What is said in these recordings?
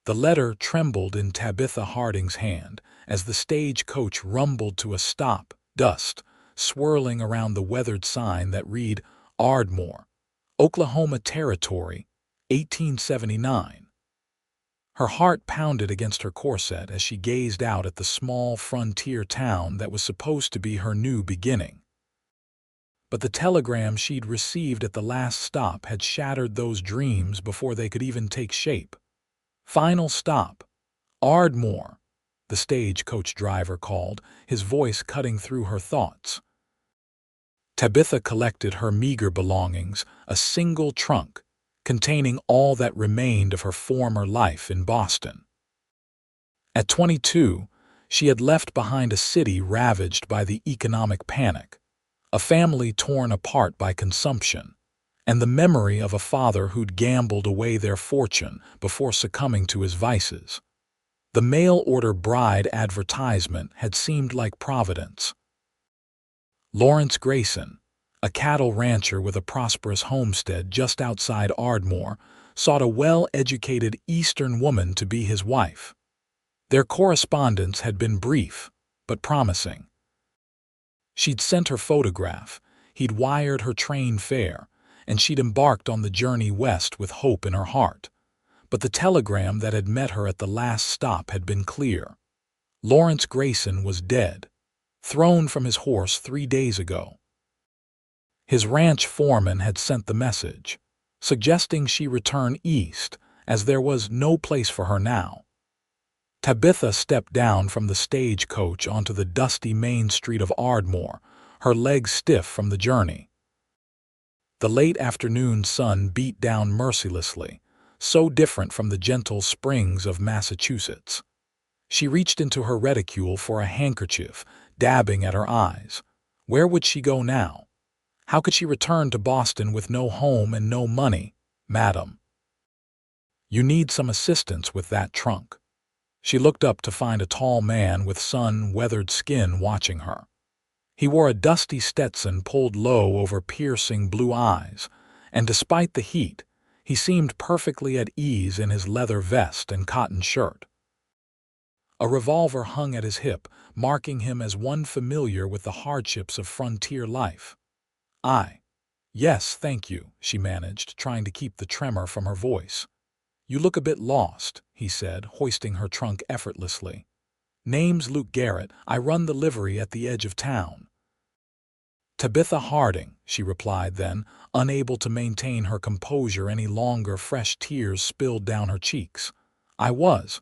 The letter trembled in Tabitha Harding's hand as the stagecoach rumbled to a stop, dust swirling around the weathered sign that read, Ardmore, Oklahoma Territory, 1879. Her heart pounded against her corset as she gazed out at the small frontier town that was supposed to be her new beginning. But the telegram she'd received at the last stop had shattered those dreams before they could even take shape. Final stop, Ardmore, the stagecoach driver called, his voice cutting through her thoughts. Tabitha collected her meager belongings, a single trunk, containing all that remained of her former life in Boston. At 22, she had left behind a city ravaged by the economic panic, a family torn apart by consumption, and the memory of a father who'd gambled away their fortune before succumbing to his vices. The mail-order bride advertisement had seemed like Providence. Lawrence Grayson, a cattle rancher with a prosperous homestead just outside Ardmore, sought a well-educated Eastern woman to be his wife. Their correspondence had been brief, but promising. She'd sent her photograph, he'd wired her train fare, and she'd embarked on the journey west with hope in her heart. But the telegram that had met her at the last stop had been clear. Lawrence Grayson was dead, thrown from his horse 3 days ago. His ranch foreman had sent the message, suggesting she return east, as there was no place for her now. Tabitha stepped down from the stagecoach onto the dusty main street of Ardmore, her legs stiff from the journey. The late afternoon sun beat down mercilessly, so different from the gentle springs of Massachusetts. She reached into her reticule for a handkerchief, dabbing at her eyes. Where would she go now? How could she return to Boston with no home and no money, madam? You need some assistance with that trunk. She looked up to find a tall man with sun-weathered skin watching her. He wore a dusty Stetson pulled low over piercing blue eyes, and despite the heat, he seemed perfectly at ease in his leather vest and cotton shirt. A revolver hung at his hip, marking him as one familiar with the hardships of frontier life. Yes, thank you, she managed, trying to keep the tremor from her voice. You look a bit lost, he said, hoisting her trunk effortlessly. Name's Luke Garrett. I run the livery at the edge of town. Tabitha Harding, she replied then, unable to maintain her composure any longer. Fresh tears spilled down her cheeks. I was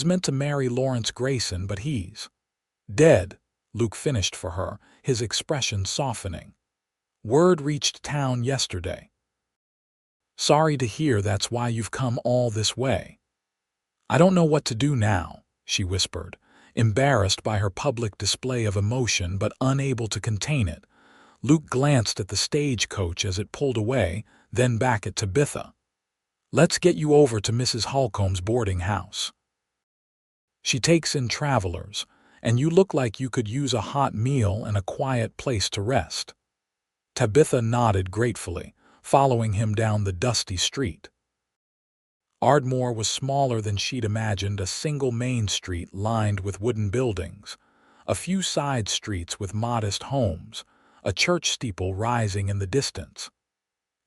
meant to marry Lawrence Grayson, but he's dead, Luke finished for her, his expression softening. Word reached town yesterday. Sorry to hear that's why you've come all this way. I don't know what to do now, she whispered, embarrassed by her public display of emotion but unable to contain it. Luke glanced at the stagecoach as it pulled away, then back at Tabitha. Let's get you over to Mrs. Holcomb's boarding house. She takes in travelers, and you look like you could use a hot meal and a quiet place to rest. Tabitha nodded gratefully, following him down the dusty street. Ardmore was smaller than she'd imagined, a single main street lined with wooden buildings, a few side streets with modest homes, a church steeple rising in the distance.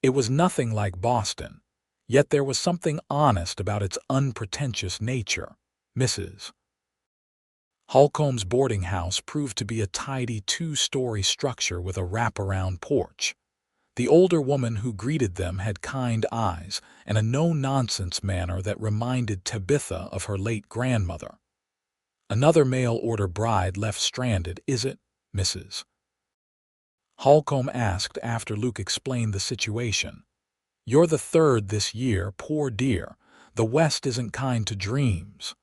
It was nothing like Boston, yet there was something honest about its unpretentious nature. Mrs. Holcomb's boarding house proved to be a tidy 2-story structure with a wraparound porch. The older woman who greeted them had kind eyes and a no-nonsense manner that reminded Tabitha of her late grandmother. Another mail-order bride left stranded, is it, Mrs. Holcomb asked after Luke explained the situation. You're the third this year, poor dear. The West isn't kind to dreams.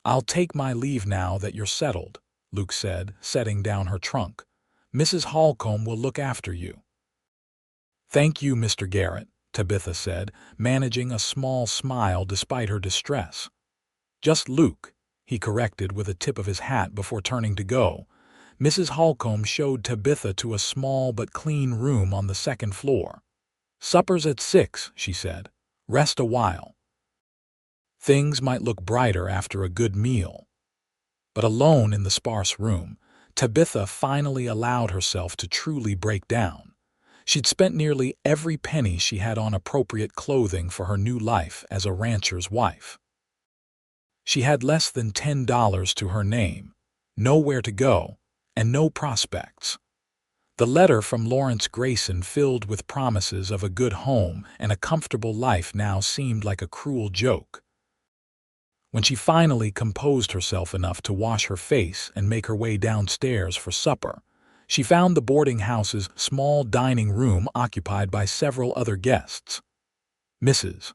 I'll take my leave now that you're settled, Luke said, setting down her trunk. Mrs. Holcomb will look after you. Thank you, Mr. Garrett, Tabitha said, managing a small smile despite her distress. Just Luke, he corrected with a tip of his hat before turning to go. Mrs. Holcomb showed Tabitha to a small but clean room on the second floor. Supper's at 6, she said. Rest a while. Things might look brighter after a good meal. But alone in the sparse room, Tabitha finally allowed herself to truly break down. She'd spent nearly every penny she had on appropriate clothing for her new life as a rancher's wife. She had less than $10 to her name, nowhere to go, and no prospects. The letter from Lawrence Grayson, filled with promises of a good home and a comfortable life, now seemed like a cruel joke. When she finally composed herself enough to wash her face and make her way downstairs for supper, she found the boarding house's small dining room occupied by several other guests. Mrs.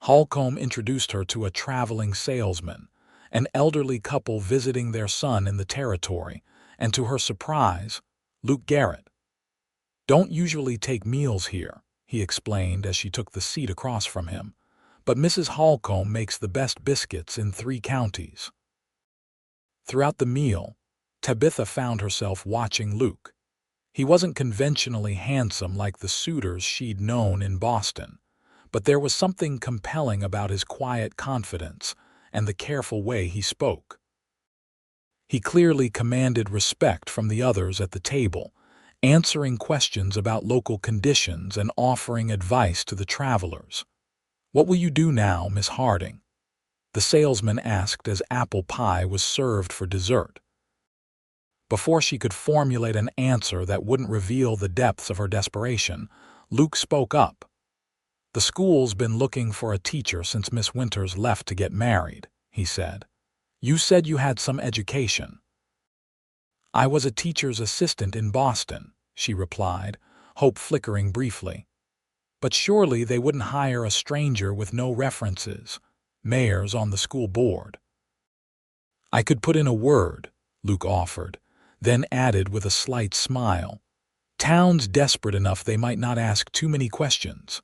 Holcomb introduced her to a traveling salesman, an elderly couple visiting their son in the territory, and to her surprise, Luke Garrett. "Don't usually take meals here," he explained as she took the seat across from him, "but Mrs. Holcomb makes the best biscuits in 3 counties." Throughout the meal, Tabitha found herself watching Luke. He wasn't conventionally handsome like the suitors she'd known in Boston, but there was something compelling about his quiet confidence and the careful way he spoke. He clearly commanded respect from the others at the table, answering questions about local conditions and offering advice to the travelers. "What will you do now, Miss Harding?" the salesman asked as apple pie was served for dessert. Before she could formulate an answer that wouldn't reveal the depths of her desperation, Luke spoke up. "The school's been looking for a teacher since Miss Winters left to get married," he said. "You said you had some education." "I was a teacher's assistant in Boston," she replied, hope flickering briefly. "But surely they wouldn't hire a stranger with no references. Mayor's on the school board." "I could put in a word," Luke offered, then added with a slight smile, "Town's desperate enough they might not ask too many questions."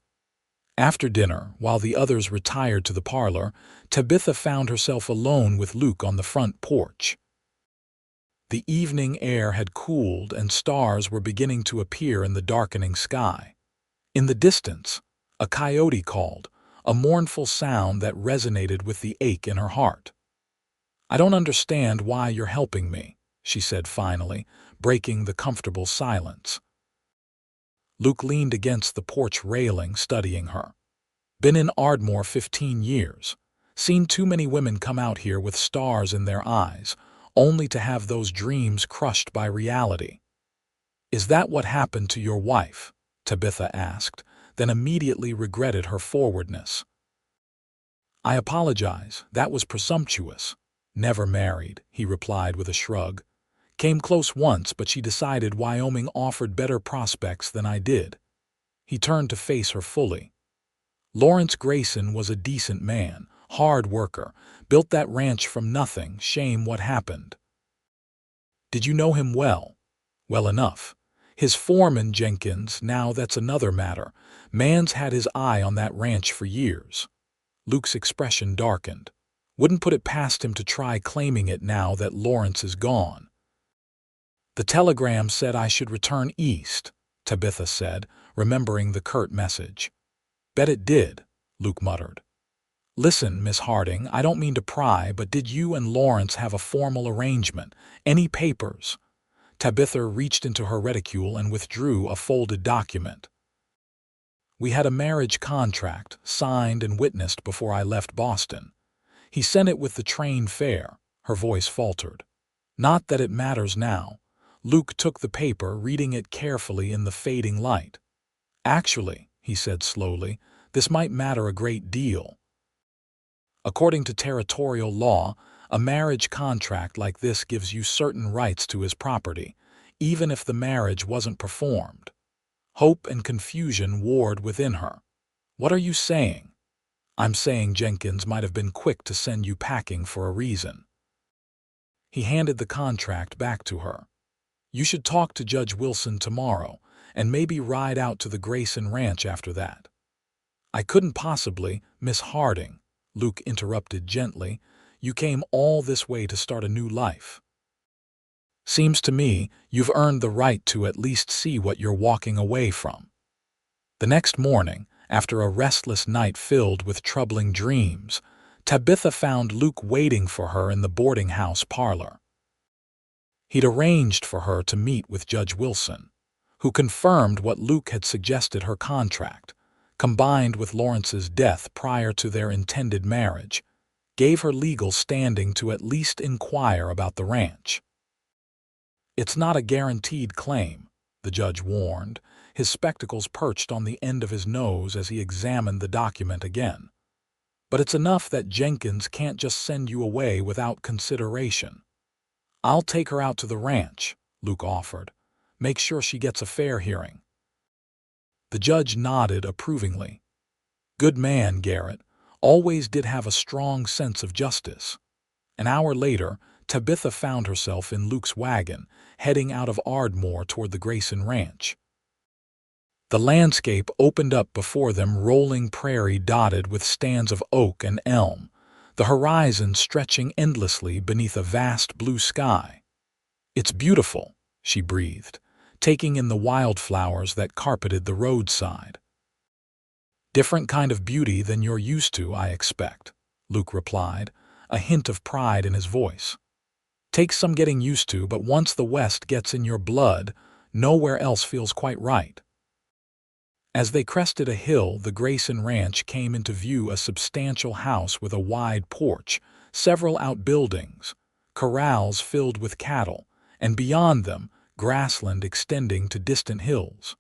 After dinner, while the others retired to the parlor, Tabitha found herself alone with Luke on the front porch. The evening air had cooled and stars were beginning to appear in the darkening sky. In the distance, a coyote called, a mournful sound that resonated with the ache in her heart. "I don't understand why you're helping me," she said finally, breaking the comfortable silence. Luke leaned against the porch railing, studying her. "Been in Ardmore 15 years. Seen too many women come out here with stars in their eyes, only to have those dreams crushed by reality." "Is that what happened to your wife?" Tabitha asked, then immediately regretted her forwardness. "I apologize, that was presumptuous. Never married," he replied with a shrug. "Came close once, but she decided Wyoming offered better prospects than I did." He turned to face her fully. "Lawrence Grayson was a decent man, hard worker, built that ranch from nothing, shame what happened." "Did you know him well?" "Well enough. His foreman, Jenkins, now that's another matter. Man's had his eye on that ranch for years." Luke's expression darkened. "Wouldn't put it past him to try claiming it now that Lawrence is gone." "The telegram said I should return east," Tabitha said, remembering the curt message. "Bet it did," Luke muttered. "Listen, Miss Harding, I don't mean to pry, but did you and Lawrence have a formal arrangement? Any papers?" Tabitha reached into her reticule and withdrew a folded document. "We had a marriage contract, signed and witnessed before I left Boston. He sent it with the train fare," her voice faltered. "Not that it matters now." Luke took the paper, reading it carefully in the fading light. "Actually," he said slowly, "this might matter a great deal. According to territorial law, a marriage contract like this gives you certain rights to his property, even if the marriage wasn't performed." Hope and confusion warred within her. "What are you saying?" "I'm saying Jenkins might have been quick to send you packing for a reason." He handed the contract back to her. "You should talk to Judge Wilson tomorrow, and maybe ride out to the Grayson Ranch after that." "I couldn't possibly, Miss Harding," Luke interrupted gently. "You came all this way to start a new life. Seems to me you've earned the right to at least see what you're walking away from." The next morning, After a restless night filled with troubling dreams, Tabitha found Luke waiting for her in the boarding house parlor. He'd arranged for her to meet with Judge Wilson, who confirmed what Luke had suggested. Her contract, combined with Lawrence's death prior to their intended marriage, gave her legal standing to at least inquire about the ranch. "It's not a guaranteed claim," the judge warned, his spectacles perched on the end of his nose as he examined the document again. "But it's enough that Jenkins can't just send you away without consideration." "I'll take her out to the ranch," Luke offered. "Make sure she gets a fair hearing." The judge nodded approvingly. Good man, Garrett. Always did have a strong sense of justice. An hour later, Tabitha found herself in Luke's wagon, heading out of Ardmore toward the Grayson Ranch. The landscape opened up before them, rolling prairie dotted with stands of oak and elm, the horizon stretching endlessly beneath a vast blue sky. "It's beautiful," she breathed, taking in the wildflowers that carpeted the roadside. "Different kind of beauty than you're used to, I expect," Luke replied, a hint of pride in his voice. "Takes some getting used to, but once the West gets in your blood, nowhere else feels quite right." As they crested a hill, the Grayson Ranch came into view, a substantial house with a wide porch, several outbuildings, corrals filled with cattle, and beyond them, grassland extending to distant hills.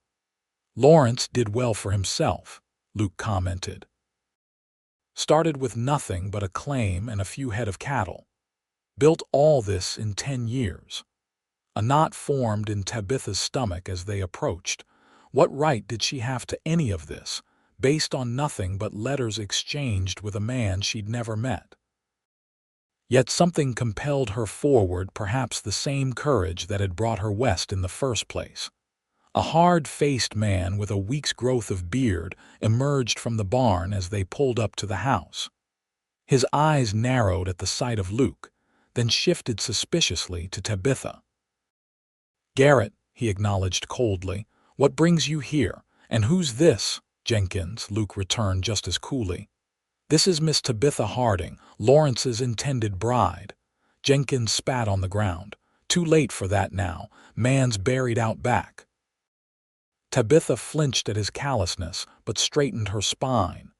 "Lawrence did well for himself," Luke commented. "Started with nothing but a claim and a few head of cattle. Built all this in 10 years. A knot formed in Tabitha's stomach as they approached. What right did she have to any of this, based on nothing but letters exchanged with a man she'd never met? Yet something compelled her forward, perhaps the same courage that had brought her west in the first place. A hard-faced man with a week's growth of beard emerged from the barn as they pulled up to the house. His eyes narrowed at the sight of Luke, then shifted suspiciously to Tabitha. "Garrett," he acknowledged coldly, "what brings you here? And who's this?" "Jenkins," Luke returned just as coolly. "This is Miss Tabitha Harding, Lawrence's intended bride." Jenkins spat on the ground. "Too late for that now. Man's buried out back." Tabitha flinched at his callousness, but straightened her spine.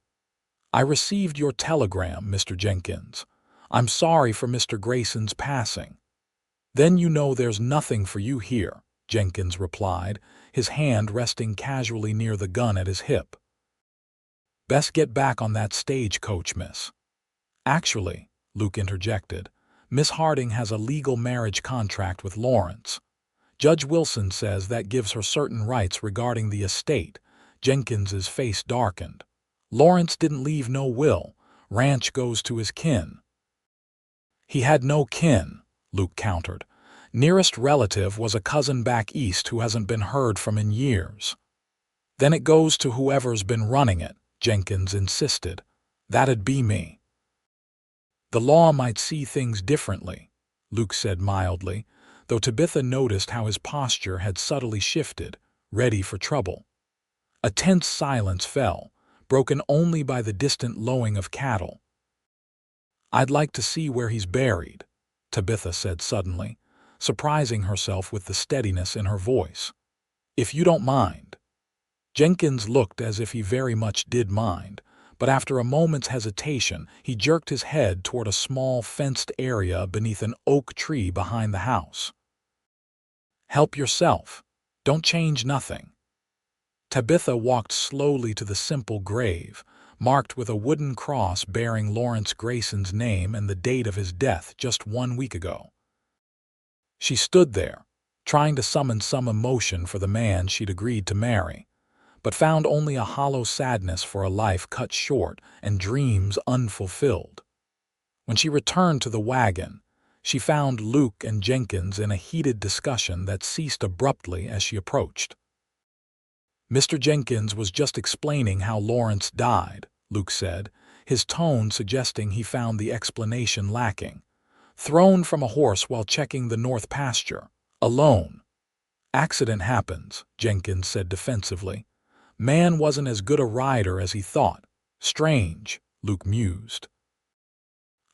"I received your telegram, Mr. Jenkins. I'm sorry for Mr. Grayson's passing." "Then you know there's nothing for you here," Jenkins replied, his hand resting casually near the gun at his hip. "Best get back on that stagecoach, miss." "Actually," Luke interjected, "Miss Harding has a legal marriage contract with Lawrence. Judge Wilson says that gives her certain rights regarding the estate." Jenkins's face darkened. "Lawrence didn't leave no will. Ranch goes to his kin." "He had no kin," Luke countered. "Nearest relative was a cousin back east who hasn't been heard from in years." "Then it goes to whoever's been running it," Jenkins insisted. "That'd be me." "The law might see things differently," Luke said mildly, though Tabitha noticed how his posture had subtly shifted, ready for trouble. A tense silence fell, broken only by the distant lowing of cattle. "I'd like to see where he's buried," Tabitha said suddenly, surprising herself with the steadiness in her voice. "If you don't mind." Jenkins looked as if he very much did mind, but after a moment's hesitation, he jerked his head toward a small fenced area beneath an oak tree behind the house. "Help yourself. Don't change nothing." Tabitha walked slowly to the simple grave, marked with a wooden cross bearing Lawrence Grayson's name and the date of his death just 1 week ago. She stood there, trying to summon some emotion for the man she'd agreed to marry, but found only a hollow sadness for a life cut short and dreams unfulfilled. When she returned to the wagon, she found Luke and Jenkins in a heated discussion that ceased abruptly as she approached. "Mr. Jenkins was just explaining how Lawrence died," Luke said, his tone suggesting he found the explanation lacking. "Thrown from a horse while checking the north pasture. Alone." "Accident happens," Jenkins said defensively. Man wasn't as good a rider as he thought. Strange, Luke mused.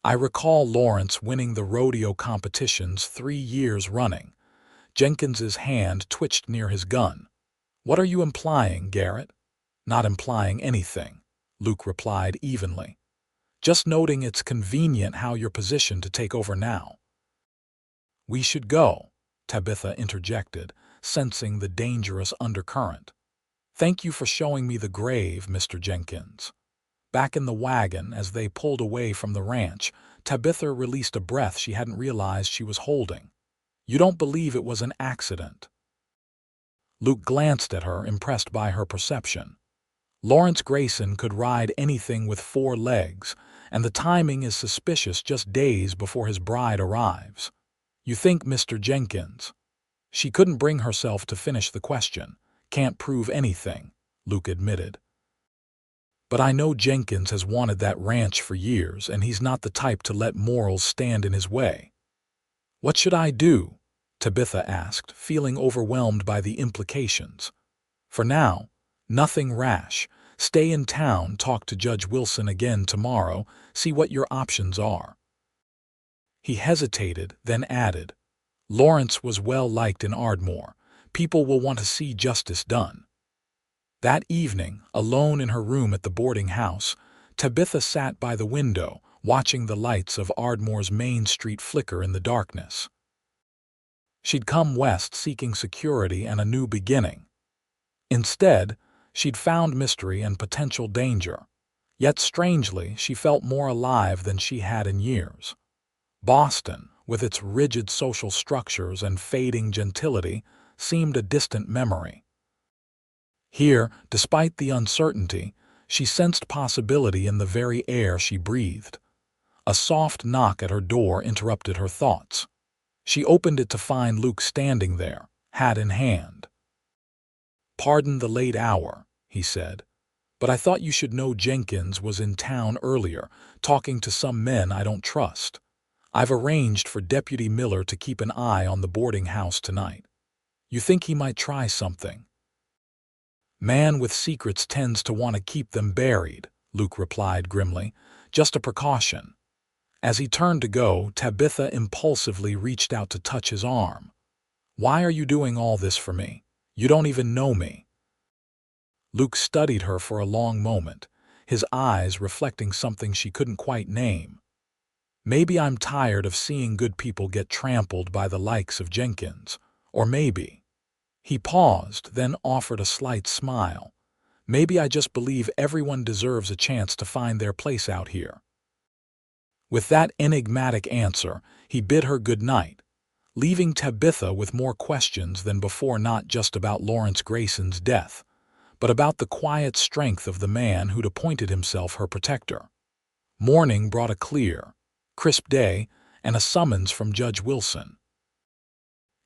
I recall Lawrence winning the rodeo competitions 3 years running. Jenkins's hand twitched near his gun. What are you implying, Garrett? Not implying anything, Luke replied evenly. Just noting it's convenient how you're positioned to take over now. We should go, Tabitha interjected, sensing the dangerous undercurrent. Thank you for showing me the grave, Mr. Jenkins. Back in the wagon, as they pulled away from the ranch, Tabitha released a breath she hadn't realized she was holding. You don't believe it was an accident? Luke glanced at her, impressed by her perception. Lawrence Grayson could ride anything with 4 legs, and the timing is suspicious just days before his bride arrives. You think Mr. Jenkins? She couldn't bring herself to finish the question. Can't prove anything, Luke admitted. But I know Jenkins has wanted that ranch for years, and he's not the type to let morals stand in his way. What should I do? Tabitha asked, feeling overwhelmed by the implications. For now, nothing rash. Stay in town, talk to Judge Wilson again tomorrow, see what your options are. He hesitated, then added, Lawrence was well liked in Ardmore. People will want to see justice done. That evening, alone in her room at the boarding house, Tabitha sat by the window, watching the lights of Ardmore's main street flicker in the darkness. She'd come west seeking security and a new beginning. Instead, she'd found mystery and potential danger. Yet strangely, she felt more alive than she had in years. Boston, with its rigid social structures and fading gentility, seemed a distant memory. Here, despite the uncertainty, she sensed possibility in the very air she breathed. A soft knock at her door interrupted her thoughts. She opened it to find Luke standing there, hat in hand. Pardon the late hour, he said, but I thought you should know Jenkins was in town earlier, talking to some men I don't trust. I've arranged for Deputy Miller to keep an eye on the boarding house tonight. You think he might try something? Man with secrets tends to want to keep them buried, Luke replied grimly. Just a precaution. As he turned to go, Tabitha impulsively reached out to touch his arm. Why are you doing all this for me? You don't even know me. Luke studied her for a long moment, his eyes reflecting something she couldn't quite name. Maybe I'm tired of seeing good people get trampled by the likes of Jenkins. Or maybe. He paused, then offered a slight smile. Maybe I just believe everyone deserves a chance to find their place out here. With that enigmatic answer, he bid her good night, leaving Tabitha with more questions than before, not just about Lawrence Grayson's death, but about the quiet strength of the man who'd appointed himself her protector. Morning brought a clear, crisp day and a summons from Judge Wilson.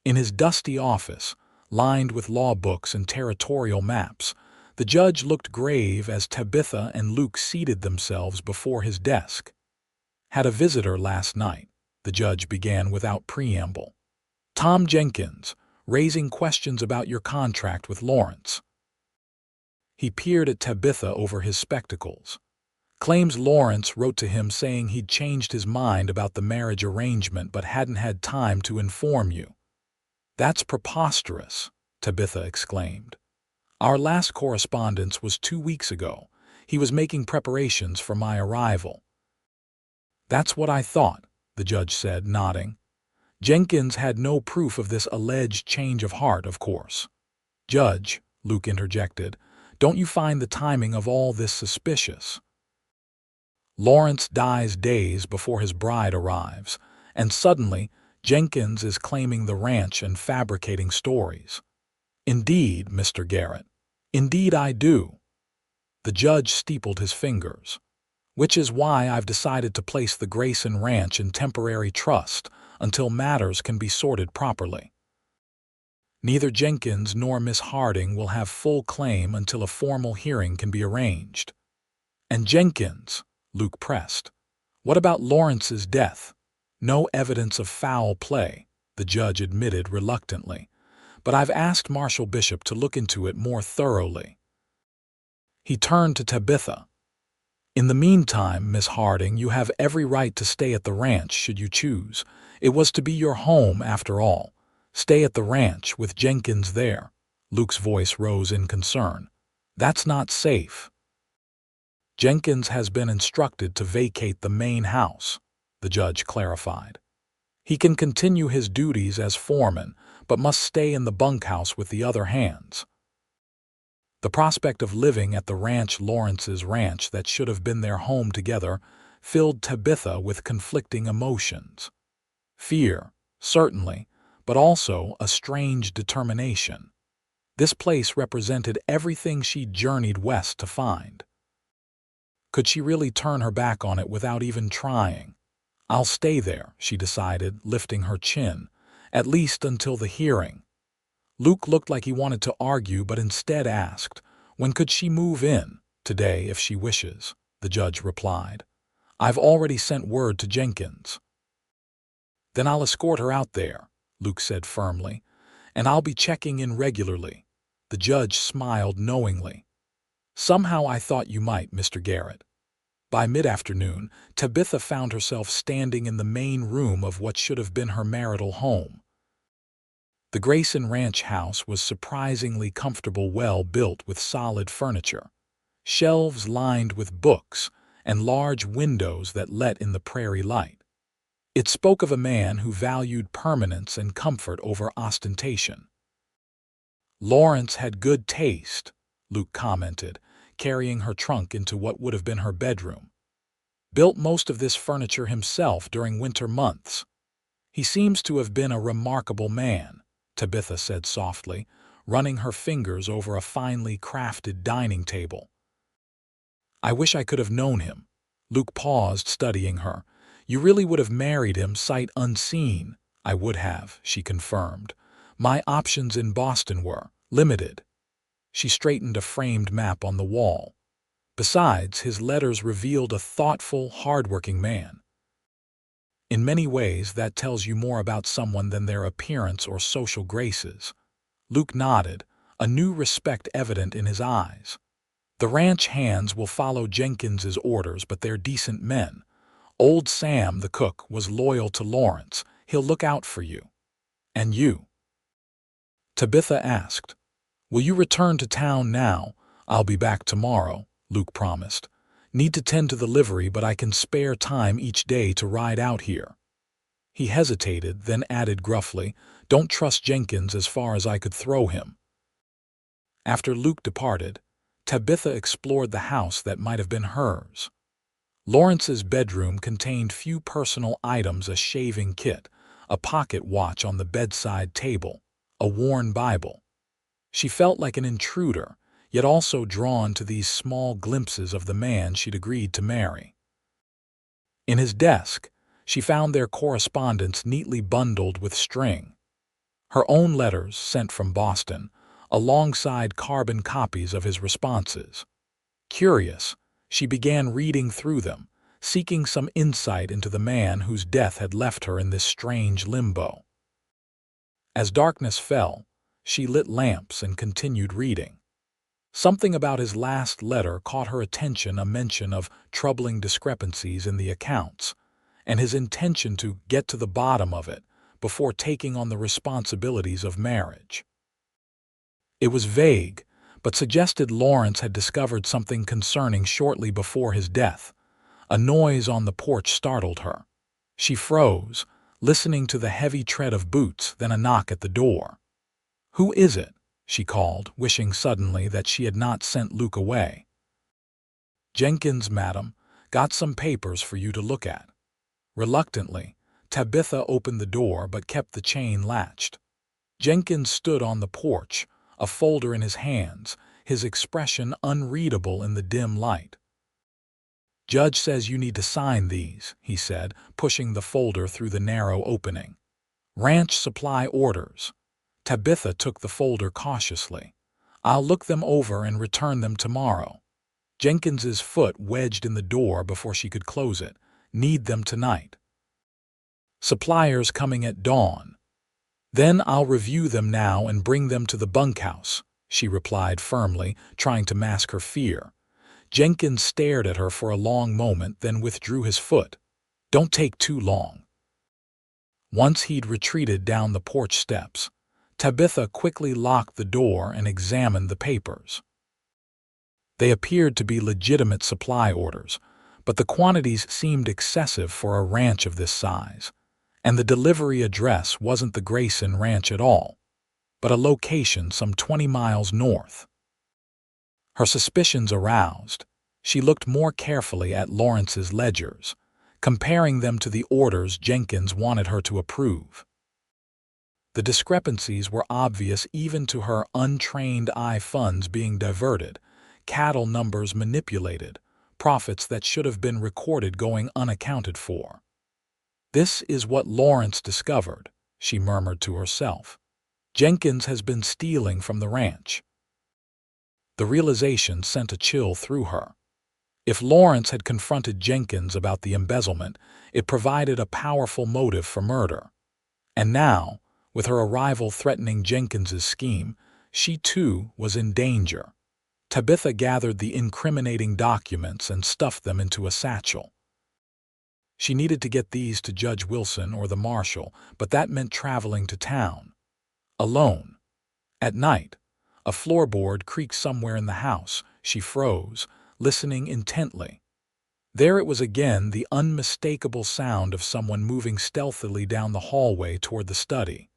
In his dusty office, lined with law books and territorial maps, the judge looked grave as Tabitha and Luke seated themselves before his desk. Had a visitor last night, the judge began without preamble. Tom Jenkins, raising questions about your contract with Lawrence. He peered at Tabitha over his spectacles. Claims Lawrence wrote to him saying he'd changed his mind about the marriage arrangement but hadn't had time to inform you. That's preposterous, Tabitha exclaimed. Our last correspondence was 2 weeks ago. He was making preparations for my arrival. That's what I thought, the judge said, nodding. Jenkins had no proof of this alleged change of heart, of course. Judge, Luke interjected, don't you find the timing of all this suspicious? Lawrence dies days before his bride arrives, and suddenly Jenkins is claiming the ranch and fabricating stories. Indeed, Mr. Garrett. Indeed I do. The judge steepled his fingers. Which is why I've decided to place the Grayson Ranch in temporary trust until matters can be sorted properly. Neither Jenkins nor Miss Harding will have full claim until a formal hearing can be arranged. And Jenkins, Luke pressed. What about Lawrence's death? No evidence of foul play, the judge admitted reluctantly, but I've asked Marshal Bishop to look into it more thoroughly. He turned to Tabitha. "In the meantime, Miss Harding, you have every right to stay at the ranch should you choose. It was to be your home after all. Stay at the ranch with Jenkins there." Luke's voice rose in concern. "That's not safe." "Jenkins has been instructed to vacate the main house," the judge clarified. "He can continue his duties as foreman, but must stay in the bunkhouse with the other hands." The prospect of living at the ranch, Lawrence's ranch that should have been their home together, filled Tabitha with conflicting emotions. Fear, certainly, but also a strange determination. This place represented everything she'd journeyed west to find. Could she really turn her back on it without even trying? "I'll stay there," she decided, lifting her chin, "at least until the hearing." Luke looked like he wanted to argue, but instead asked, "When could she move in?" "Today, if she wishes," the judge replied. "I've already sent word to Jenkins." "Then I'll escort her out there," Luke said firmly, "and I'll be checking in regularly." The judge smiled knowingly. "Somehow I thought you might, Mr. Garrett." By mid-afternoon, Tabitha found herself standing in the main room of what should have been her marital home. The Grayson Ranch house was surprisingly comfortable, well built with solid furniture, shelves lined with books, and large windows that let in the prairie light. It spoke of a man who valued permanence and comfort over ostentation. "Lawrence had good taste," Luke commented, carrying her trunk into what would have been her bedroom. "Built most of this furniture himself during winter months. He seems to have been a remarkable man," Tabitha said softly, running her fingers over a finely crafted dining table. "I wish I could have known him." Luke paused, studying her. "You really would have married him sight unseen?" "I would have," she confirmed. "My options in Boston were limited." She straightened a framed map on the wall. Besides, his letters revealed a thoughtful, hard-working man. "In many ways, that tells you more about someone than their appearance or social graces." Luke nodded, a new respect evident in his eyes. "The ranch hands will follow Jenkins's orders, but they're decent men. Old Sam, the cook, was loyal to Lawrence. He'll look out for you." "And you?" Tabitha asked. "Will you return to town now?" "I'll be back tomorrow," Luke promised. "Need to tend to the livery, but I can spare time each day to ride out here." He hesitated, then added gruffly, "Don't trust Jenkins as far as I could throw him." After Luke departed, Tabitha explored the house that might have been hers. Lawrence's bedroom contained few personal items: a shaving kit, a pocket watch on the bedside table, a worn Bible. She felt like an intruder, yet also drawn to these small glimpses of the man she'd agreed to marry. In his desk, she found their correspondence neatly bundled with string. Her own letters, sent from Boston, alongside carbon copies of his responses. Curious, she began reading through them, seeking some insight into the man whose death had left her in this strange limbo. As darkness fell, she lit lamps and continued reading. Something about his last letter caught her attention: a mention of troubling discrepancies in the accounts, and his intention to get to the bottom of it before taking on the responsibilities of marriage. It was vague, but suggested Lawrence had discovered something concerning shortly before his death. A noise on the porch startled her. She froze, listening to the heavy tread of boots, then a knock at the door. "Who is it?" she called, wishing suddenly that she had not sent Luke away. "Jenkins, madam. Got some papers for you to look at." Reluctantly, Tabitha opened the door but kept the chain latched. Jenkins stood on the porch, a folder in his hands, his expression unreadable in the dim light. "Judge says you need to sign these," he said, pushing the folder through the narrow opening. "Ranch supply orders." Tabitha took the folder cautiously. "I'll look them over and return them tomorrow." Jenkins's foot wedged in the door before she could close it. "Need them tonight." "Suppliers coming at dawn." "Then I'll review them now and bring them to the bunkhouse," she replied firmly, trying to mask her fear. Jenkins stared at her for a long moment, then withdrew his foot. "Don't take too long." Once he'd retreated down the porch steps, Tabitha quickly locked the door and examined the papers. They appeared to be legitimate supply orders, but the quantities seemed excessive for a ranch of this size, and the delivery address wasn't the Grayson Ranch at all, but a location some 20 miles north. Her suspicions aroused, she looked more carefully at Lawrence's ledgers, comparing them to the orders Jenkins wanted her to approve. The discrepancies were obvious even to her untrained eye: funds being diverted, cattle numbers manipulated, profits that should have been recorded going unaccounted for. "This is what Lawrence discovered," she murmured to herself. "Jenkins has been stealing from the ranch." The realization sent a chill through her. If Lawrence had confronted Jenkins about the embezzlement, it provided a powerful motive for murder. And now, with her arrival threatening Jenkins's scheme, she too was in danger. Tabitha gathered the incriminating documents and stuffed them into a satchel. She needed to get these to Judge Wilson or the marshal, but that meant traveling to town. Alone. At night, a floorboard creaked somewhere in the house. She froze, listening intently. There it was again, the unmistakable sound of someone moving stealthily down the hallway toward the study.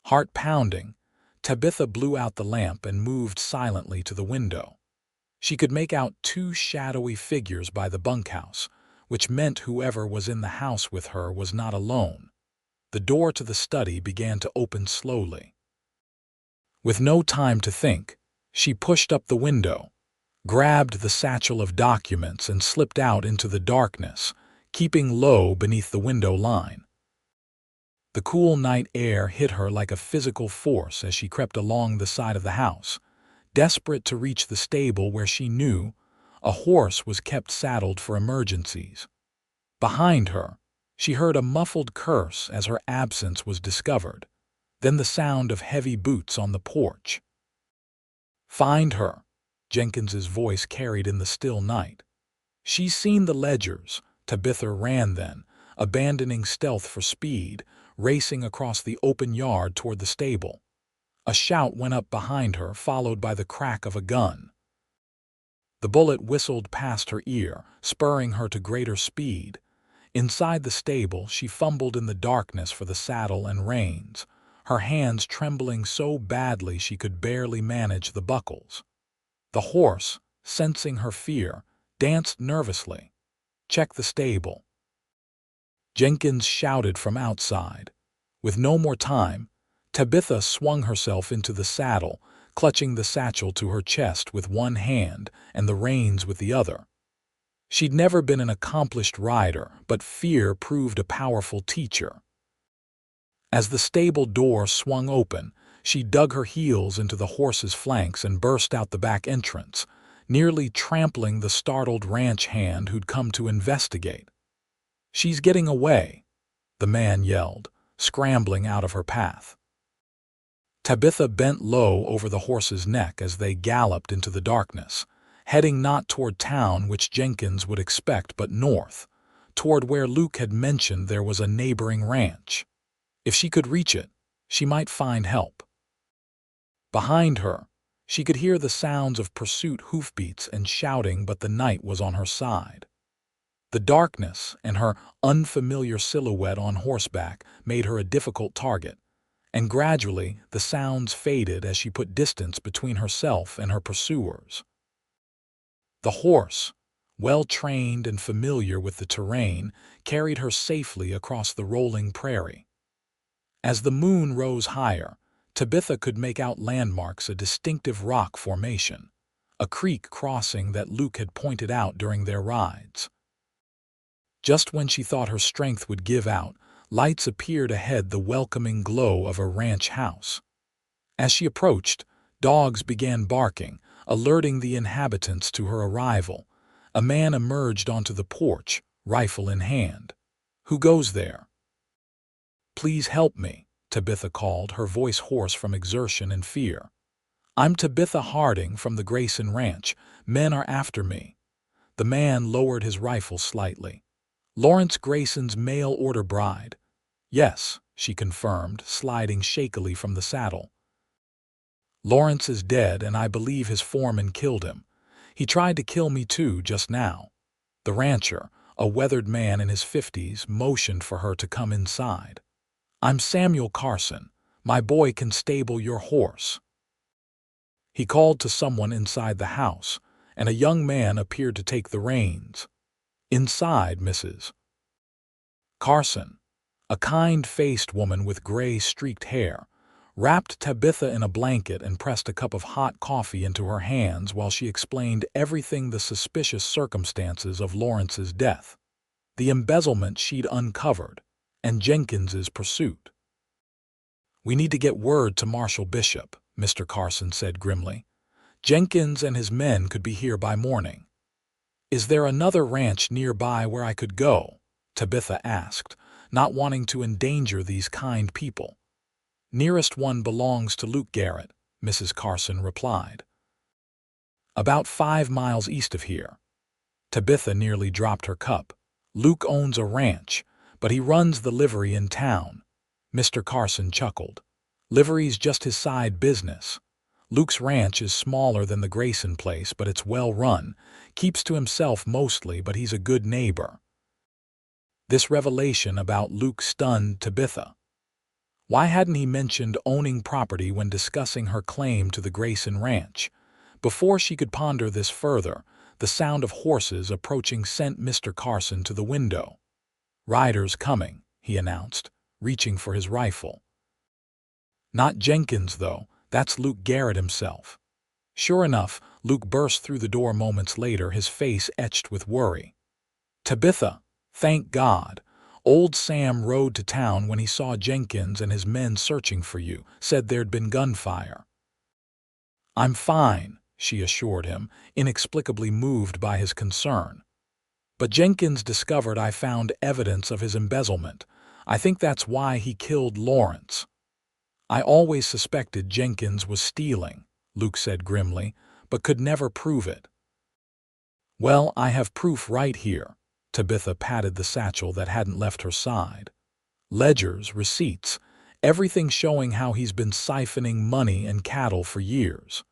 Heart pounding, Tabitha blew out the lamp and moved silently to the window. She could make out two shadowy figures by the bunkhouse, which meant whoever was in the house with her was not alone. The door to the study began to open slowly. With no time to think, she pushed up the window, grabbed the satchel of documents and slipped out into the darkness, keeping low beneath the window line. The cool night air hit her like a physical force as she crept along the side of the house, desperate to reach the stable where she knew a horse was kept saddled for emergencies. Behind her, she heard a muffled curse as her absence was discovered, then the sound of heavy boots on the porch. "Find her," Jenkins's voice carried in the still night. "She's seen the ledgers." Tabitha ran then, abandoning stealth for speed, racing across the open yard toward the stable. A shout went up behind her, followed by the crack of a gun. The bullet whistled past her ear, spurring her to greater speed. Inside the stable, she fumbled in the darkness for the saddle and reins, her hands trembling so badly she could barely manage the buckles. The horse, sensing her fear, danced nervously. "Check the stable." Jenkins shouted from outside. With no more time, Tabitha swung herself into the saddle, clutching the satchel to her chest with one hand and the reins with the other. She'd never been an accomplished rider, but fear proved a powerful teacher. As the stable door swung open, she dug her heels into the horse's flanks and burst out the back entrance, nearly trampling the startled ranch hand who'd come to investigate. "She's getting away," the man yelled, scrambling out of her path. Tabitha bent low over the horse's neck as they galloped into the darkness, heading not toward town, which Jenkins would expect, but north, toward where Luke had mentioned there was a neighboring ranch. If she could reach it, she might find help. Behind her, she could hear the sounds of pursuit, hoofbeats and shouting, but the night was on her side. The darkness and her unfamiliar silhouette on horseback made her a difficult target, and gradually the sounds faded as she put distance between herself and her pursuers. The horse, well-trained and familiar with the terrain, carried her safely across the rolling prairie. As the moon rose higher, Tabitha could make out landmarks: a distinctive rock formation, a creek crossing that Luke had pointed out during their rides. Just when she thought her strength would give out, lights appeared ahead, the welcoming glow of a ranch house. As she approached, dogs began barking, alerting the inhabitants to her arrival. A man emerged onto the porch, rifle in hand. "Who goes there?" "Please help me," Tabitha called, her voice hoarse from exertion and fear. I'm Tabitha Harding from the Grayson Ranch. Men are after me. The man lowered his rifle slightly. Lawrence Grayson's mail-order bride. Yes, she confirmed, sliding shakily from the saddle. Lawrence is dead, and I believe his foreman killed him. He tried to kill me too just now. The rancher, a weathered man in his 50s, motioned for her to come inside. I'm Samuel Carson. My boy can stable your horse. He called to someone inside the house, and a young man appeared to take the reins. Inside, Mrs. Carson, a kind-faced woman with gray-streaked hair, wrapped Tabitha in a blanket and pressed a cup of hot coffee into her hands while she explained everything, the suspicious circumstances of Lawrence's death, the embezzlement she'd uncovered, and Jenkins's pursuit. We need to get word to Marshal Bishop, Mr. Carson said grimly. Jenkins and his men could be here by morning. Is there another ranch nearby where I could go? Tabitha asked, not wanting to endanger these kind people. Nearest one belongs to Luke Garrett, Mrs. Carson replied. About 5 miles east of here. Tabitha nearly dropped her cup. Luke owns a ranch, but he runs the livery in town. Mr. Carson chuckled. Livery's just his side business. Luke's ranch is smaller than the Grayson place, but it's well run. Keeps to himself mostly, but he's a good neighbor. This revelation about Luke stunned Tabitha. Why hadn't he mentioned owning property when discussing her claim to the Grayson Ranch? Before she could ponder this further, the sound of horses approaching sent Mr. Carson to the window. Riders coming, he announced, reaching for his rifle. Not Jenkins, though. That's Luke Garrett himself. Sure enough, Luke burst through the door moments later, his face etched with worry. Tabitha, thank God. Old Sam rode to town when he saw Jenkins and his men searching for you, said there'd been gunfire. I'm fine, she assured him, inexplicably moved by his concern. But Jenkins discovered I found evidence of his embezzlement. I think that's why he killed Lawrence. I always suspected Jenkins was stealing, Luke said grimly, but could never prove it. Well, I have proof right here. Tabitha patted the satchel that hadn't left her side. Ledgers, receipts, everything showing how he's been siphoning money and cattle for years.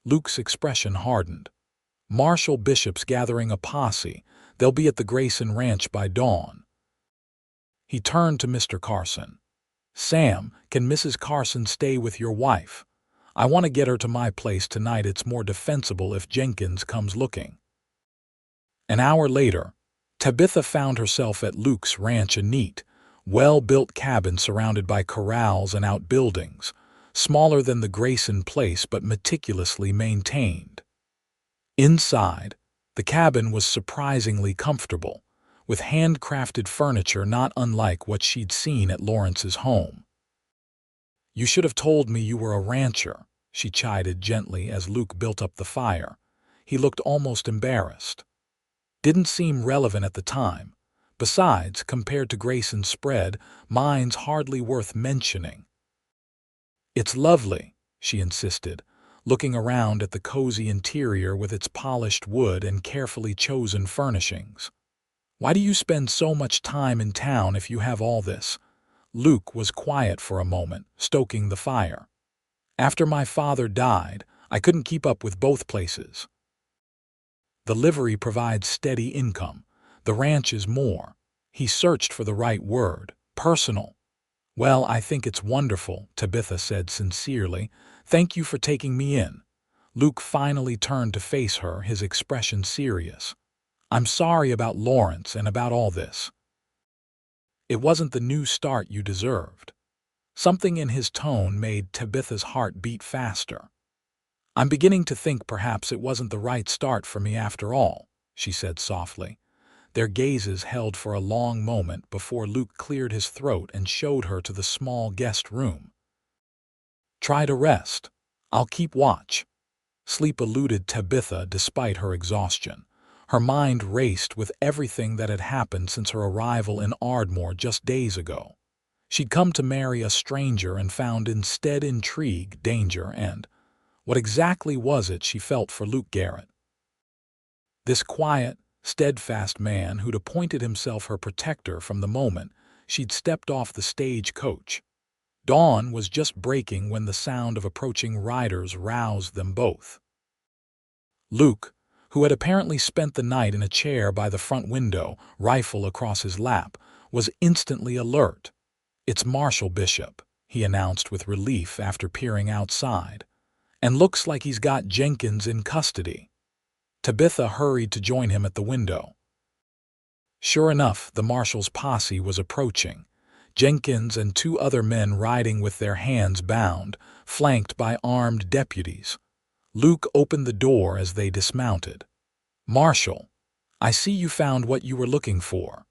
Luke's expression hardened. Marshal Bishop's gathering a posse. They'll be at the Grayson Ranch by dawn. He turned to Mr. Carson. Sam, can Mrs. Carson stay with your wife? I want to get her to my place tonight. It's more defensible if Jenkins comes looking. An hour later, Tabitha found herself at Luke's ranch, a neat, well-built cabin surrounded by corrals and outbuildings, smaller than the Grayson place but meticulously maintained. Inside, the cabin was surprisingly comfortable, with handcrafted furniture not unlike what she'd seen at Lawrence's home. You should have told me you were a rancher, she chided gently as Luke built up the fire. He looked almost embarrassed. Didn't seem relevant at the time. Besides, compared to Grayson's spread, mine's hardly worth mentioning. It's lovely, she insisted, looking around at the cozy interior with its polished wood and carefully chosen furnishings. Why do you spend so much time in town if you have all this? Luke was quiet for a moment, stoking the fire. After my father died, I couldn't keep up with both places. The livery provides steady income. The ranch is more. He searched for the right word. Personal. Well, I think it's wonderful, Tabitha said sincerely. Thank you for taking me in. Luke finally turned to face her, his expression serious. I'm sorry about Lawrence and about all this. It wasn't the new start you deserved. Something in his tone made Tabitha's heart beat faster. I'm beginning to think perhaps it wasn't the right start for me after all, she said softly. Their gazes held for a long moment before Luke cleared his throat and showed her to the small guest room. Try to rest. I'll keep watch. Sleep eluded Tabitha despite her exhaustion. Her mind raced with everything that had happened since her arrival in Ardmore just days ago. She'd come to marry a stranger and found instead intrigue, danger, and, What exactly was it she felt for Luke Garrett? This quiet, steadfast man who'd appointed himself her protector from the moment she'd stepped off the stage coach. Dawn was just breaking when the sound of approaching riders roused them both. Luke, who had apparently spent the night in a chair by the front window, rifle across his lap, was instantly alert. "It's Marshal Bishop," he announced with relief after peering outside. "And looks like he's got Jenkins in custody." Tabitha hurried to join him at the window. Sure enough, the marshal's posse was approaching, Jenkins and two other men riding with their hands bound, flanked by armed deputies. Luke opened the door as they dismounted. "Marshal, I see you found what you were looking for."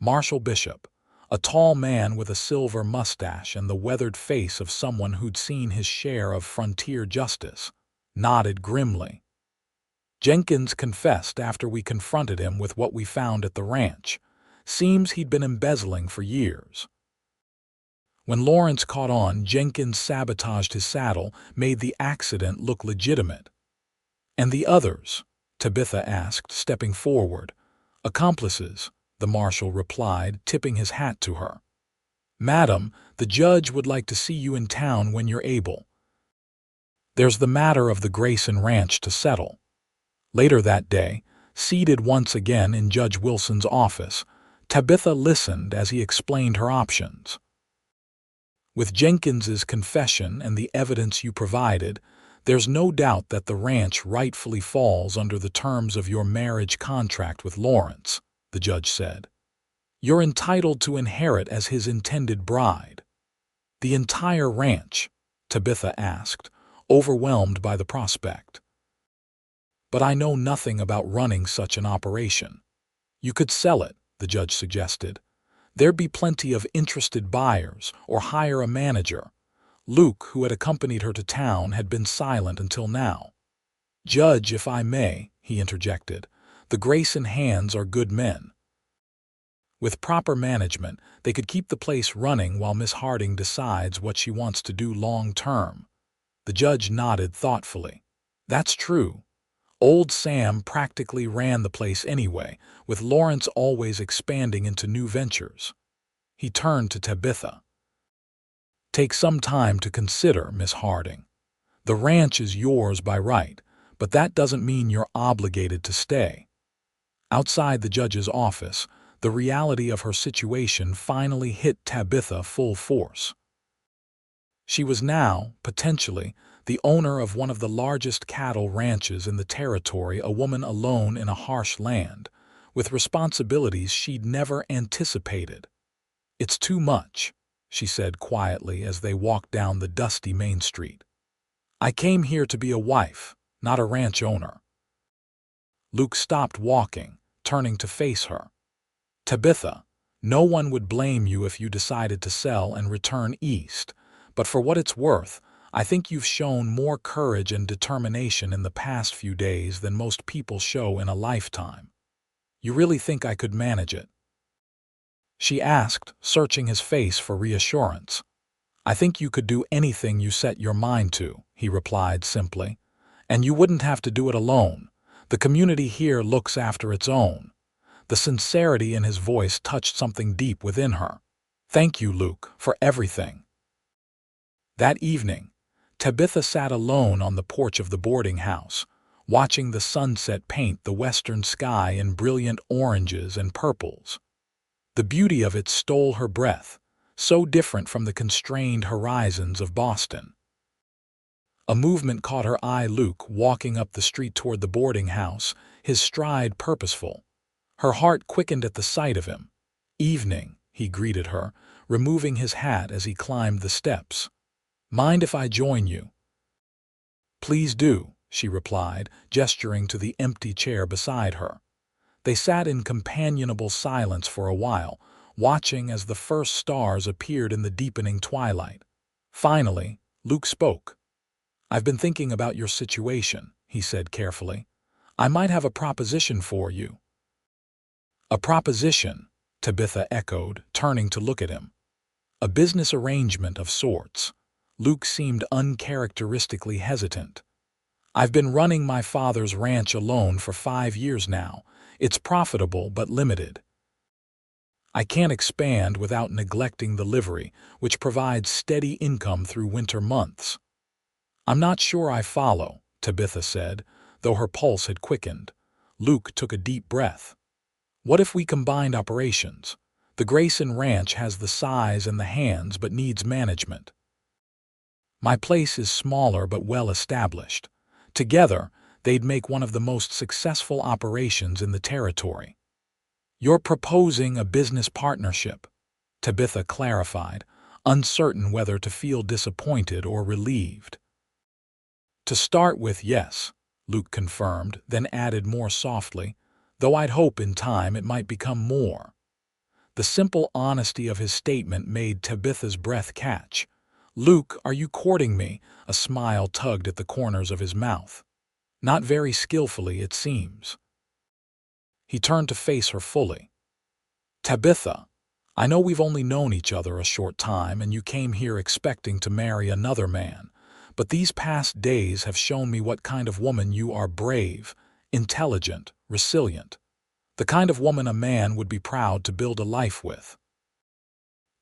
Marshal Bishop, a tall man with a silver mustache and the weathered face of someone who'd seen his share of frontier justice, nodded grimly. "Jenkins confessed after we confronted him with what we found at the ranch. Seems he'd been embezzling for years. When Lawrence caught on, Jenkins sabotaged his saddle, made the accident look legitimate." "And the others?" Tabitha asked, stepping forward. "Accomplices," the marshal replied, tipping his hat to her. "Madam, the judge would like to see you in town when you're able. There's the matter of the Grayson Ranch to settle." Later that day, seated once again in Judge Wilson's office, Tabitha listened as he explained her options. "With Jenkins's confession and the evidence you provided, there's no doubt that the ranch rightfully falls under the terms of your marriage contract with Lawrence," the judge said. "You're entitled to inherit as his intended bride." "The entire ranch?" Tabitha asked, overwhelmed by the prospect. "But I know nothing about running such an operation." "You could sell it," the judge suggested. "There'd be plenty of interested buyers, or hire a manager." Luke, who had accompanied her to town, had been silent until now. "Judge, if I may," he interjected, "the Grayson hands are good men. With proper management, they could keep the place running while Miss Harding decides what she wants to do long-term." The judge nodded thoughtfully. "That's true. Old Sam practically ran the place anyway, with Lawrence always expanding into new ventures." He turned to Tabitha. "Take some time to consider, Miss Harding. The ranch is yours by right, but that doesn't mean you're obligated to stay." Outside the judge's office, the reality of her situation finally hit Tabitha full force. She was now, potentially, the owner of one of the largest cattle ranches in the territory, a woman alone in a harsh land, with responsibilities she'd never anticipated. "It's too much," she said quietly as they walked down the dusty main street. "I came here to be a wife, not a ranch owner." Luke stopped walking, turning to face her. "Tabitha, no one would blame you if you decided to sell and return east, but for what it's worth, I think you've shown more courage and determination in the past few days than most people show in a lifetime. You really think I could manage it?" she asked, searching his face for reassurance. "I think you could do anything you set your mind to," he replied simply. "And you wouldn't have to do it alone. The community here looks after its own." The sincerity in his voice touched something deep within her. "Thank you, Luke, for everything." That evening, Tabitha sat alone on the porch of the boarding house, watching the sunset paint the western sky in brilliant oranges and purples. The beauty of it stole her breath, so different from the constrained horizons of Boston. A movement caught her eye. Luke, walking up the street toward the boarding house, his stride purposeful. Her heart quickened at the sight of him. "Evening," he greeted her, removing his hat as he climbed the steps. "Mind if I join you?" "Please do," she replied, gesturing to the empty chair beside her. They sat in companionable silence for a while, watching as the first stars appeared in the deepening twilight. Finally, Luke spoke. "I've been thinking about your situation," he said carefully. "I might have a proposition for you." "A proposition?" Tabitha echoed, turning to look at him. "A business arrangement of sorts. Luke seemed uncharacteristically hesitant. "I've been running my father's ranch alone for 5 years now. It's profitable but limited. I can't expand without neglecting the livery, which provides steady income through winter months." "I'm not sure I follow," Tabitha said, though her pulse had quickened. Luke took a deep breath. "What if we combined operations? The Grayson Ranch has the size and the hands but needs management. My place is smaller but well established. Together, they'd make one of the most successful operations in the territory." "You're proposing a business partnership," Tabitha clarified, uncertain whether to feel disappointed or relieved. "To start with, yes," Luke confirmed, then added more softly, "though I'd hope in time it might become more." The simple honesty of his statement made Tabitha's breath catch. "Luke, are you courting me?" A smile tugged at the corners of his mouth. "Not very skillfully, it seems." He turned to face her fully. "Tabitha, I know we've only known each other a short time and you came here expecting to marry another man, but these past days have shown me what kind of woman you are: brave, intelligent, resilient. The kind of woman a man would be proud to build a life with."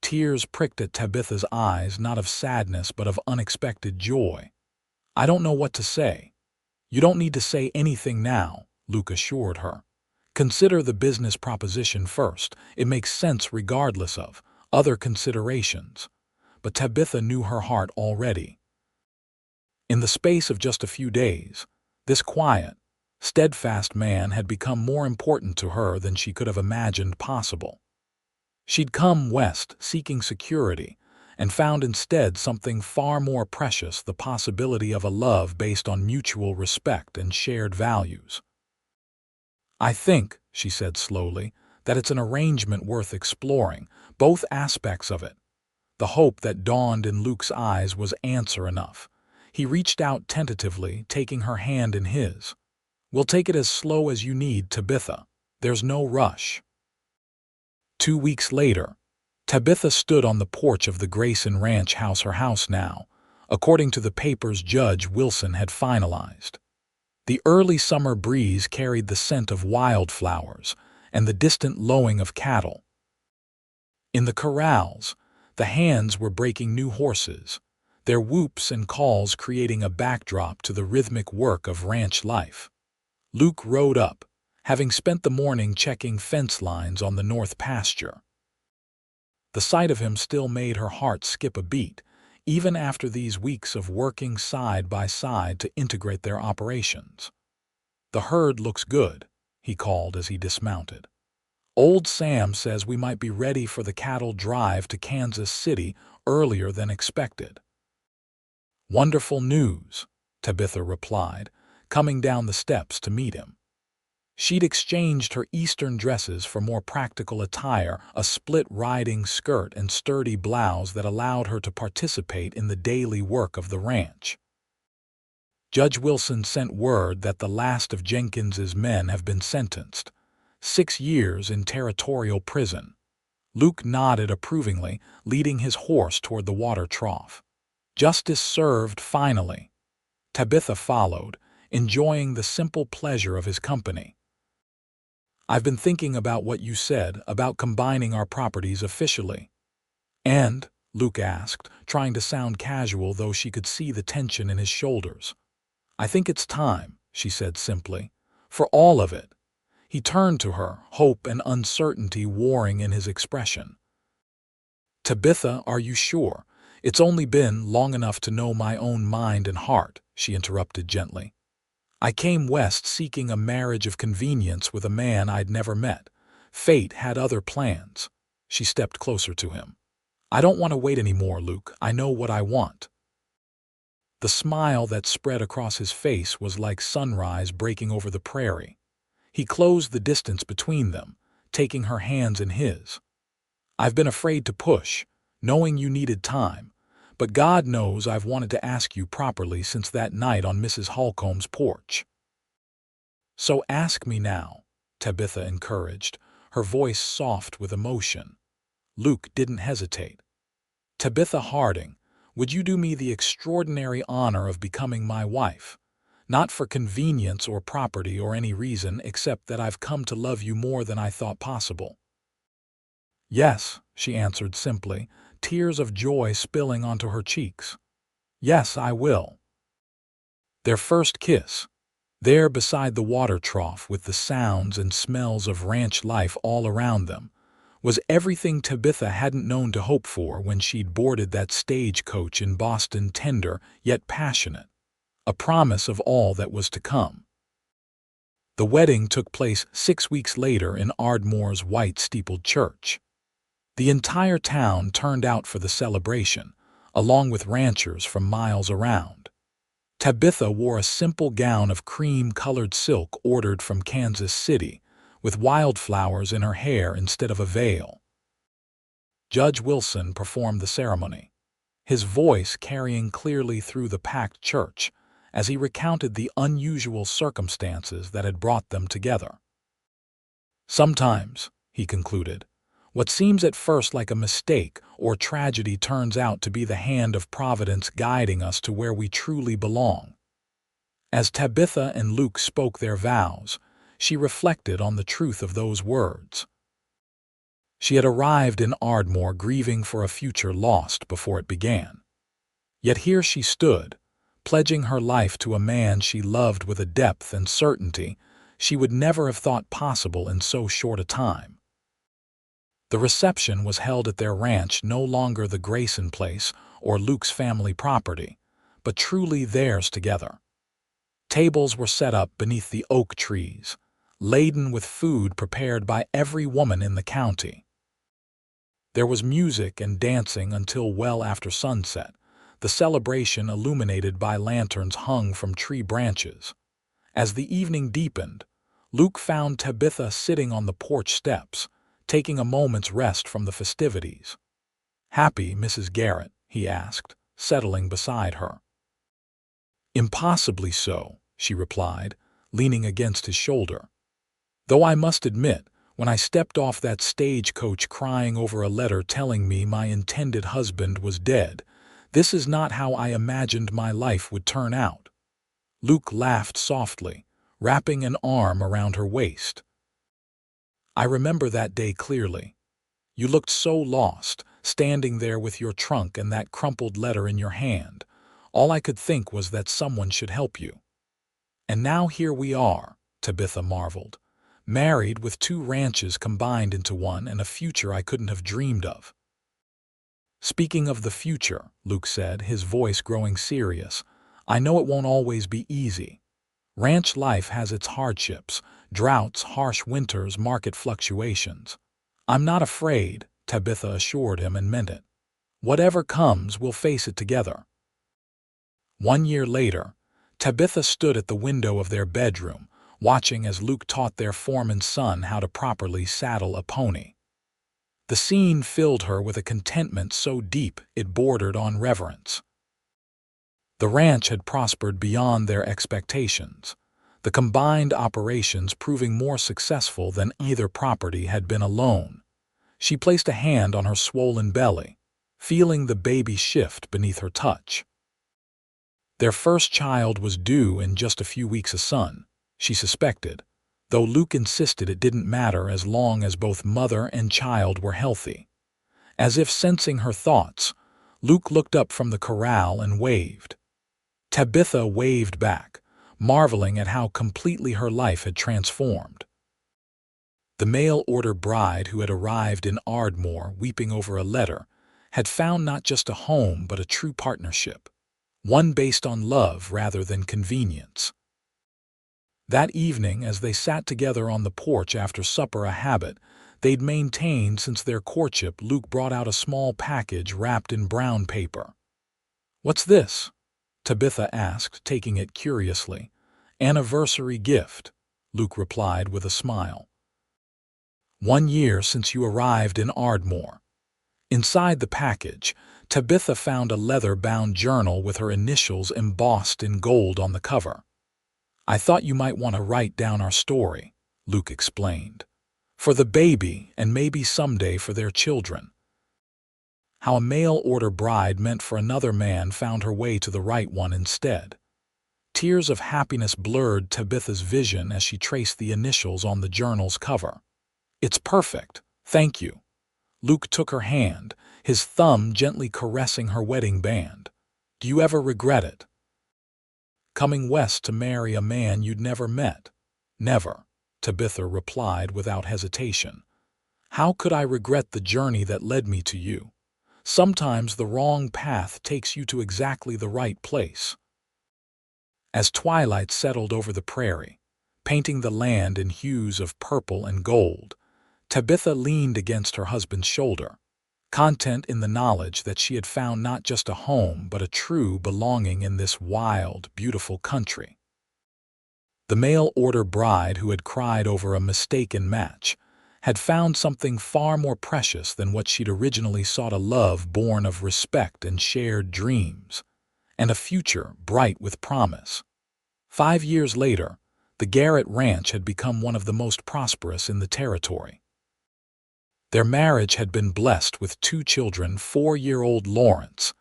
Tears pricked at Tabitha's eyes, not of sadness but of unexpected joy. "I don't know what to say." "You don't need to say anything now," Luke assured her. "Consider the business proposition first. It makes sense regardless of other considerations." But Tabitha knew her heart already. In the space of just a few days, this quiet, steadfast man had become more important to her than she could have imagined possible. She'd come west seeking security and found instead something far more precious: the possibility of a love based on mutual respect and shared values. "I think," she said slowly, "that it's an arrangement worth exploring, both aspects of it." The hope that dawned in Luke's eyes was answer enough. He reached out tentatively, taking her hand in his. "We'll take it as slow as you need, Tabitha. There's no rush." 2 weeks later, Tabitha stood on the porch of the Grayson Ranch house, her house now, according to the papers Judge Wilson had finalized. The early summer breeze carried the scent of wildflowers and the distant lowing of cattle. In the corrals, the hands were breaking new horses, their whoops and calls creating a backdrop to the rhythmic work of ranch life. Luke rode up, having spent the morning checking fence lines on the north pasture. The sight of him still made her heart skip a beat, even after these weeks of working side by side to integrate their operations. "The herd looks good," he called as he dismounted. "Old Sam says we might be ready for the cattle drive to Kansas City earlier than expected." "Wonderful news," Tabitha replied, coming down the steps to meet him. She'd exchanged her Eastern dresses for more practical attire, a split riding skirt and sturdy blouse that allowed her to participate in the daily work of the ranch. "Judge Wilson sent word that the last of Jenkins's men have been sentenced. 6 years in territorial prison." Luke nodded approvingly, leading his horse toward the water trough. "Justice served, finally." Tabitha followed, enjoying the simple pleasure of his company. "I've been thinking about what you said about combining our properties officially." "And?" Luke asked, trying to sound casual though she could see the tension in his shoulders. "I think it's time," she said simply, "for all of it." He turned to her, hope and uncertainty warring in his expression. "Tabitha, are you sure? It's only been long enough to know my own mind and heart," she interrupted gently. "I came west seeking a marriage of convenience with a man I'd never met. Fate had other plans." She stepped closer to him. "I don't want to wait anymore, Luke. I know what I want." The smile that spread across his face was like sunrise breaking over the prairie. He closed the distance between them, taking her hands in his. "I've been afraid to push, knowing you needed time, but God knows I've wanted to ask you properly since that night on Mrs. Holcomb's porch." "So ask me now," Tabitha encouraged, her voice soft with emotion. Luke didn't hesitate. "Tabitha Harding, would you do me the extraordinary honor of becoming my wife? Not for convenience or property or any reason except that I've come to love you more than I thought possible." "Yes," she answered simply, tears of joy spilling onto her cheeks. "Yes, I will." Their first kiss, there beside the water trough with the sounds and smells of ranch life all around them, was everything Tabitha hadn't known to hope for when she'd boarded that stagecoach in Boston, tender yet passionate, a promise of all that was to come. The wedding took place 6 weeks later in Ardmore's white-steepled church. The entire town turned out for the celebration, along with ranchers from miles around. Tabitha wore a simple gown of cream-colored silk ordered from Kansas City, with wildflowers in her hair instead of a veil. Judge Wilson performed the ceremony, his voice carrying clearly through the packed church as he recounted the unusual circumstances that had brought them together. "Sometimes," he concluded, "what seems at first like a mistake or tragedy turns out to be the hand of Providence guiding us to where we truly belong." As Tabitha and Luke spoke their vows, she reflected on the truth of those words. She had arrived in Ardmore grieving for a future lost before it began. Yet here she stood, pledging her life to a man she loved with a depth and certainty she would never have thought possible in so short a time. The reception was held at their ranch, no longer the Grayson place or Luke's family property, but truly theirs together. Tables were set up beneath the oak trees, laden with food prepared by every woman in the county. There was music and dancing until well after sunset, the celebration illuminated by lanterns hung from tree branches. As the evening deepened, Luke found Tabitha sitting on the porch steps, taking a moment's rest from the festivities. "Happy, Mrs. Garrett?" he asked, settling beside her. "Impossibly so," she replied, leaning against his shoulder. "Though I must admit, when I stepped off that stagecoach crying over a letter telling me my intended husband was dead, this is not how I imagined my life would turn out." Luke laughed softly, wrapping an arm around her waist. "I remember that day clearly. You looked so lost, standing there with your trunk and that crumpled letter in your hand. All I could think was that someone should help you. And now here we are," Tabitha marveled, "married with 2 ranches combined into one and a future I couldn't have dreamed of." "Speaking of the future," Luke said, his voice growing serious, "I know it won't always be easy. Ranch life has its hardships, droughts, harsh winters, market fluctuations. I'm not afraid," Tabitha assured him, and meant it. "Whatever comes, we'll face it together." 1 year later, Tabitha stood at the window of their bedroom, watching as Luke taught their foreman's son how to properly saddle a pony. The scene filled her with a contentment so deep it bordered on reverence. The ranch had prospered beyond their expectations, the combined operations proving more successful than either property had been alone. She placed a hand on her swollen belly, feeling the baby shift beneath her touch. Their first child was due in just a few weeks, a son, she suspected, though Luke insisted it didn't matter as long as both mother and child were healthy. As if sensing her thoughts, Luke looked up from the corral and waved. Tabitha waved back, marveling at how completely her life had transformed. The mail-order bride who had arrived in Ardmore weeping over a letter had found not just a home but a true partnership, one based on love rather than convenience. That evening, as they sat together on the porch after supper, a habit they'd maintained since their courtship, Luke brought out a small package wrapped in brown paper. "What's this?" Tabitha asked, taking it curiously. "Anniversary gift," Luke replied with a smile. 1 year since you arrived in Ardmore." Inside the package, Tabitha found a leather-bound journal with her initials embossed in gold on the cover. "I thought you might want to write down our story," Luke explained. "For the baby and maybe someday for their children." how a mail-order bride meant for another man found her way to the right one instead. Tears of happiness blurred Tabitha's vision as she traced the initials on the journal's cover. "It's perfect, thank you." Luke took her hand, his thumb gently caressing her wedding band. "Do you ever regret it? Coming west to marry a man you'd never met?" "Never," Tabitha replied without hesitation. "How could I regret the journey that led me to you? Sometimes the wrong path takes you to exactly the right place." As twilight settled over the prairie, painting the land in hues of purple and gold, Tabitha leaned against her husband's shoulder, content in the knowledge that she had found not just a home but a true belonging in this wild, beautiful country. The mail-order bride who had cried over a mistaken match had found something far more precious than what she'd originally sought: a love born of respect and shared dreams, and a future bright with promise. 5 years later, the Garrett ranch had become one of the most prosperous in the territory. Their marriage had been blessed with 2 children: 4-year-old Lawrence,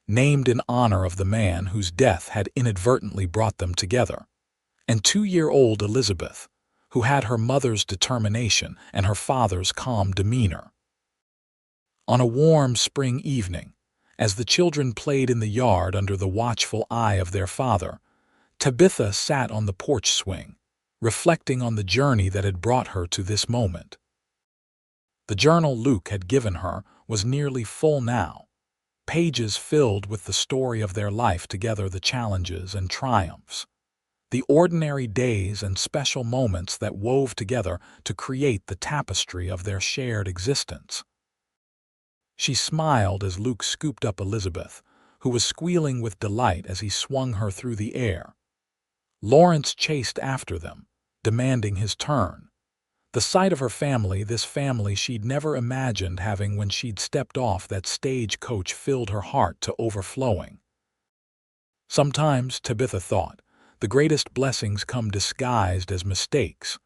named in honor of the man whose death had inadvertently brought them together, and 2-year-old Elizabeth, who had her mother's determination and her father's calm demeanor. On a warm spring evening, as the children played in the yard under the watchful eye of their father, Tabitha sat on the porch swing, reflecting on the journey that had brought her to this moment. The journal Luke had given her was nearly full now, pages filled with the story of their life together, the challenges and triumphs, the ordinary days and special moments that wove together to create the tapestry of their shared existence. She smiled as Luke scooped up Elizabeth, who was squealing with delight as he swung her through the air. Lawrence chased after them, demanding his turn. The sight of her family, this family she'd never imagined having when she'd stepped off that stagecoach, filled her heart to overflowing. Sometimes, Tabitha thought, the greatest blessings come disguised as mistakes,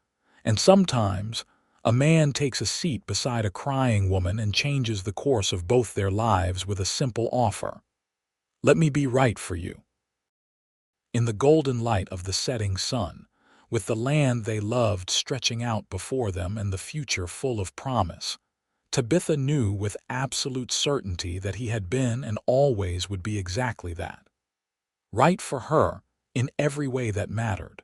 and sometimes a man takes a seat beside a crying woman and changes the course of both their lives with a simple offer: "Let me be right for you." In the golden light of the setting sun, with the land they loved stretching out before them and the future full of promise, Tabitha knew with absolute certainty that he had been and always would be exactly that. Right for her in every way that mattered.